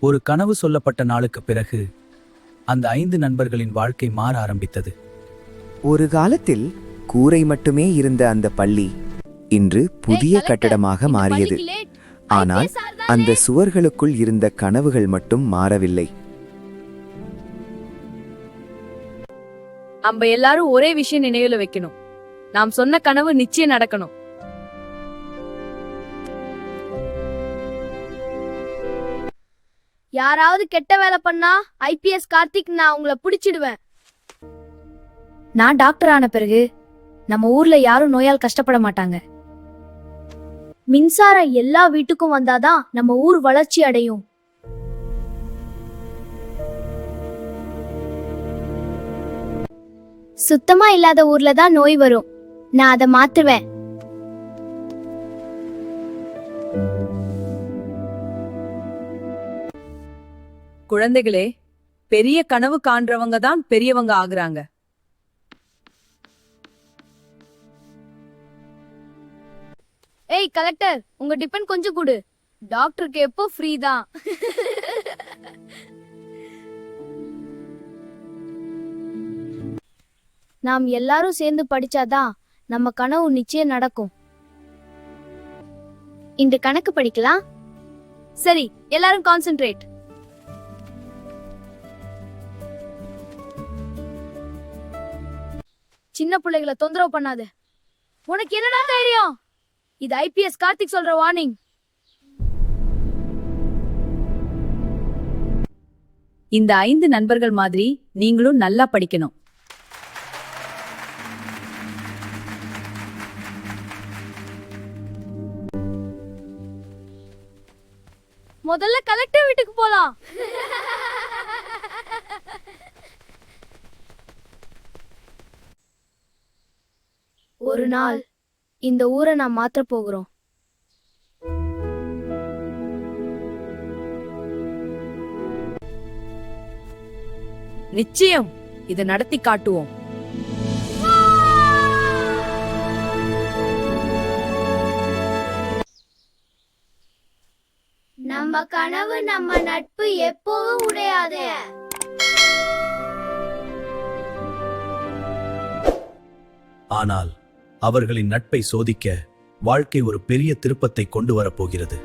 ஒரு கனவு சொல்லப்பட்ட நாளுக்கு பிறகு அந்த 5 நண்பர்களின் வாழ்க்கை மாற ஆரம்பித்தது. ஒரு காலத்தில் கூரை மட்டுமே இருந்த அந்த பள்ளி இன்று புதிய கட்டடமாக மாறியது. ஆனால் அந்த சுவர்களுக்குள் இருந்த கனவுகள் மட்டும் மாறவில்லை. நம்ம எல்லாரும் ஒரே விஷயம் நினைவுல வைக்கணும். நாம் சொன்ன கனவு நிச்சயம் நடக்கணும். யாராவது கெட்ட வேலை பண்ணா ஐபிஎஸ் கார்த்திக் நான் உங்களை பிடிச்சிடுவேன். நான் டாக்டர் ஆன பிறகு நம்ம ஊர்ல யாரும் நோயால் கஷ்டப்பட மாட்டாங்க. மின்சாரம் எல்லா வீட்டுக்கும் வந்தாதான் நம்ம ஊர் வளர்ச்சி அடையும். சுத்தமா இல்லாத ஊர்ல தான் நோய் வரும். நான் அதை மாத்துவேன். குழந்தைகளே, பெரிய கனவு காண்றவங்க தான் பெரியவங்க ஆகுறாங்க. ஏய் கலெக்டர், உங்க டிபன் கொஞ்சம் கொடு. டாக்டருக்கு எப்போ ஃப்ரீ தான். நாம் எல்லாரும் சேர்ந்து படிச்சாதான் நம்ம கனவு நிச்சயம் நடக்கும். இந்த கணக்கு படிக்கலாம். சரி, எல்லாரும் கான்சென்ட்ரேட். சின்ன பிள்ளைகளை தொந்தரவு பண்ணாத. உனக்கு என்னடா தைரியம்? இது ஐபிஎஸ் கார்த்திக் சொல்ற வார்னிங். இந்த 5 நண்பர்கள் மாதிரி நீங்களும் நல்லா படிக்கணும். முதல்ல கலெக்டர் வீட்டுக்கு போலாம். ஒரு நாள் இந்த ஊரை நான் மாற்ற போகிறோம். நிச்சயம் இதை நடத்தி காட்டுவோம். நம்ம கனவு, நம்ம நட்பு எப்பவும் உடையாதே. ஆனால் அவர்களின் நட்பை சோதிக்க வாழ்க்கை ஒரு பெரிய திருப்பத்தை கொண்டு வரப்போகிறது.